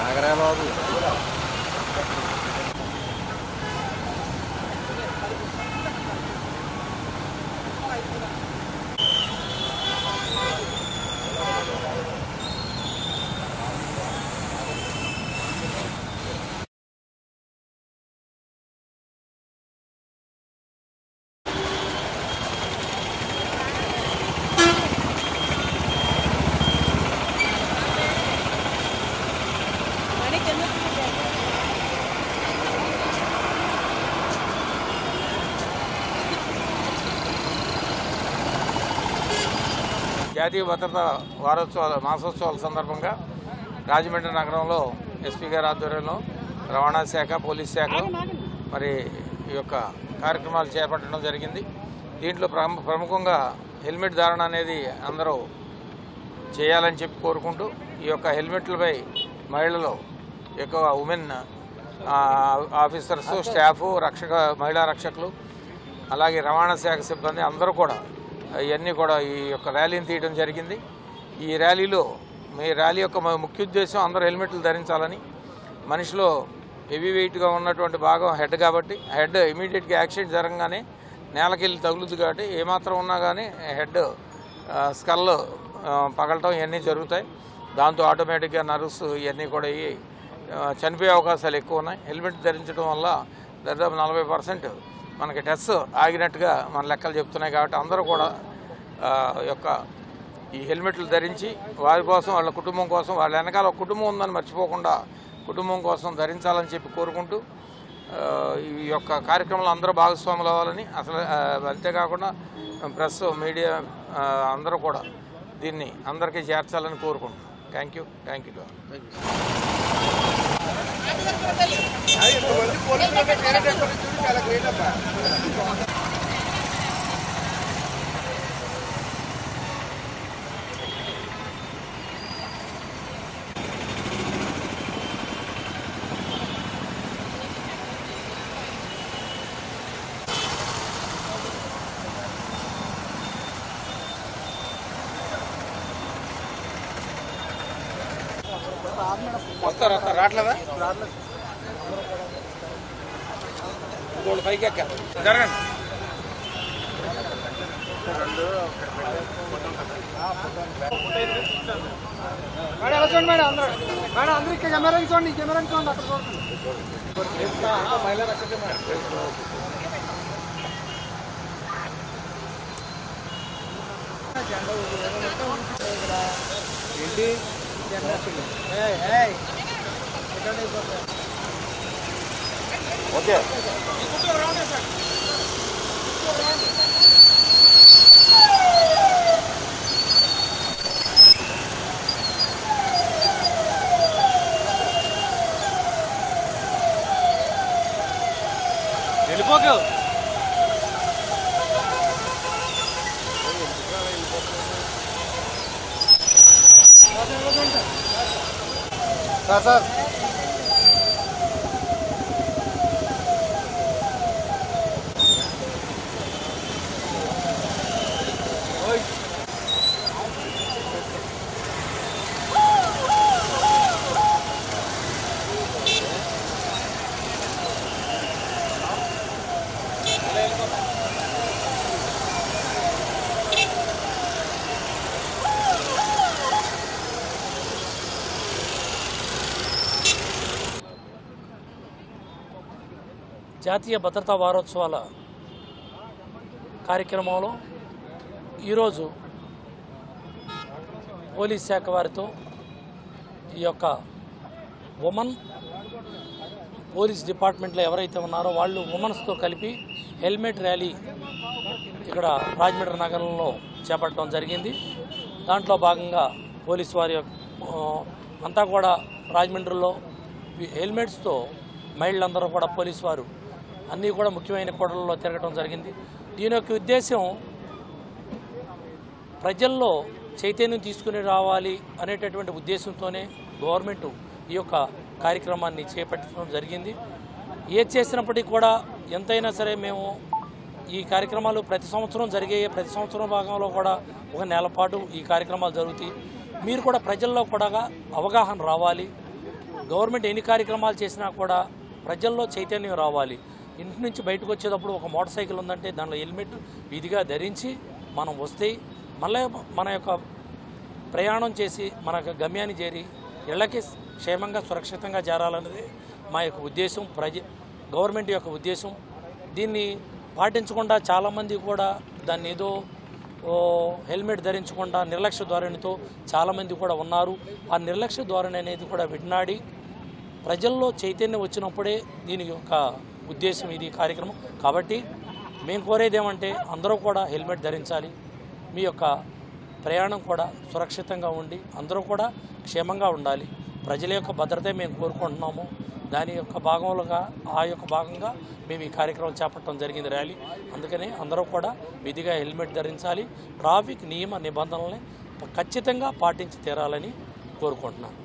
ఆగరా బాబు. జాతీయ భద్రతా మాసోత్సవాల సందర్భంగా రాజమండ్రి నగరంలో ఎస్పీ గారి ఆధ్వర్యంలో రవాణా శాఖ, పోలీస్ శాఖ మరి ఈ యొక్క కార్యక్రమాలు చేపట్టడం జరిగింది. దీంట్లో ప్రముఖంగా హెల్మెట్ ధారణ అనేది అందరూ చేయాలని చెప్పి కోరుకుంటూ ఈ యొక్క హెల్మెట్లపై మహిళలు ఎక్కువ ఉమెన్ ఆఫీసర్స్, స్టాఫ్, మహిళా రక్షకులు, అలాగే రవాణా శాఖ సిబ్బంది అందరూ కూడా ఇవన్నీ కూడా ఈ యొక్క ర్యాలీని తీయడం జరిగింది. ఈ ర్యాలీ యొక్క ముఖ్య ఉద్దేశం అందరూ హెల్మెట్లు ధరించాలని. మనిషిలో హెవీ వెయిట్గా ఉన్నటువంటి భాగం హెడ్ కాబట్టి హెడ్ ఇమీడియట్గా యాక్సిడెంట్ జరగగానే నేలకెళ్ళి తగులుతుంది కాబట్టి ఏమాత్రం ఉన్నా కానీ హెడ్ స్కల్ పగలటం ఇవన్నీ జరుగుతాయి. దాంతో ఆటోమేటిక్గా నర్వ్స్ ఇవన్నీ కూడా చనిపోయే అవకాశాలు ఎక్కువ ఉన్నాయి. హెల్మెట్ ధరించడం వల్ల దాదాపు 40% మనకి డెత్స్ ఆగినట్టుగా మన లెక్కలు చెప్తున్నాయి. కాబట్టి అందరూ కూడా ఈ హెల్మెట్లు ధరించి వారి కోసం, వాళ్ళ కుటుంబం కోసం, వాళ్ళ వెనకాల ఒక కుటుంబం ఉందని మర్చిపోకుండా కుటుంబం కోసం ధరించాలని చెప్పి కోరుకుంటూ ఈ యొక్క కార్యక్రమంలో అందరూ భాగస్వాములు అవ్వాలని, అసలు అంతేకాకుండా ప్రెస్, మీడియా అందరూ కూడా దీన్ని అందరికీ చేర్చాలని కోరుకుంటున్నాం. Thank you. వస్తారు రావట్లేదా? ఇంకోటి పైకి ఎక్కాలి. జరగండి. మేడం చూడండి, మేడం అందరూ ఇక్కడ కెమెరా చూడండి, అక్కడ చూడండి. మహిళా రక్షక ఏంటి ఓకే. వెళ్ళిపోకు. సార్ జాతీయ భద్రతా వారోత్సవాల కార్యక్రమంలో ఈరోజు పోలీస్ శాఖ వారితో ఈ యొక్క ఉమెన్ పోలీస్ డిపార్ట్మెంట్లో ఎవరైతే ఉన్నారో వాళ్ళు ఉమెన్స్తో కలిపి హెల్మెట్ ర్యాలీ ఇక్కడ రాజమండ్రి నగరంలో చేపట్టడం జరిగింది. దాంట్లో భాగంగా పోలీసు వారి అంతా కూడా రాజమండ్రిలో హెల్మెట్స్తో మహిళలందరూ కూడా పోలీసు వారు అన్నీ కూడా ముఖ్యమైన కూడళ్లలో తిరగడం జరిగింది. దీని యొక్క ఉద్దేశం ప్రజల్లో చైతన్యం తీసుకుని రావాలి అనేటటువంటి ఉద్దేశంతోనే గవర్నమెంట్ ఈ యొక్క కార్యక్రమాన్ని చేపట్టడం జరిగింది. ఏది చేసినప్పటికీ కూడా ఎంతైనా సరే మేము ఈ కార్యక్రమాలు ప్రతి సంవత్సరం జరిగే ప్రతి సంవత్సరం భాగంలో కూడా ఒక నెల పాటు ఈ కార్యక్రమాలు జరుగుతాయి. మీరు కూడా ప్రజల్లో కూడా అవగాహన రావాలి. గవర్నమెంట్ ఎన్ని కార్యక్రమాలు చేసినా కూడా ప్రజల్లో చైతన్యం రావాలి. ఇంటి నుంచి బయటకు వచ్చేటప్పుడు ఒక మోటార్ సైకిల్ ఉందంటే దానిలో హెల్మెట్ విధిగా ధరించి మనం వస్తే మళ్ళీ మన యొక్క ప్రయాణం చేసి మన గమ్యాన్ని చేరి ఇళ్ళకి క్షేమంగా సురక్షితంగా చేరాలన్నది మా యొక్క ఉద్దేశం, గవర్నమెంట్ యొక్క ఉద్దేశం. దీన్ని పాటించకుండా చాలామంది కూడా దాన్ని ఏదో హెల్మెట్ ధరించకుండా నిర్లక్ష్య ధోరణితో చాలామంది కూడా ఉన్నారు. ఆ నిర్లక్ష్య ధోరణి అనేది కూడా విడనాడి ప్రజల్లో చైతన్యం వచ్చినప్పుడే దీని యొక్క ఉద్దేశం ఇది కార్యక్రమం. కాబట్టి మేము కోరేది ఏమంటే అందరూ కూడా హెల్మెట్ ధరించాలి. మీ యొక్క ప్రయాణం కూడా సురక్షితంగా ఉండి అందరూ కూడా క్షేమంగా ఉండాలి. ప్రజల యొక్క భద్రతే మేము కోరుకుంటున్నాము. దాని యొక్క భాగంగా మేము ఈ కార్యక్రమం చేపట్టడం జరిగింది ర్యాలీ. అందుకని అందరూ కూడా విధిగా హెల్మెట్ ధరించాలి. ట్రాఫిక్ నియమ నిబంధనల్ని ఖచ్చితంగా పాటించి తీరాలని కోరుకుంటున్నాను.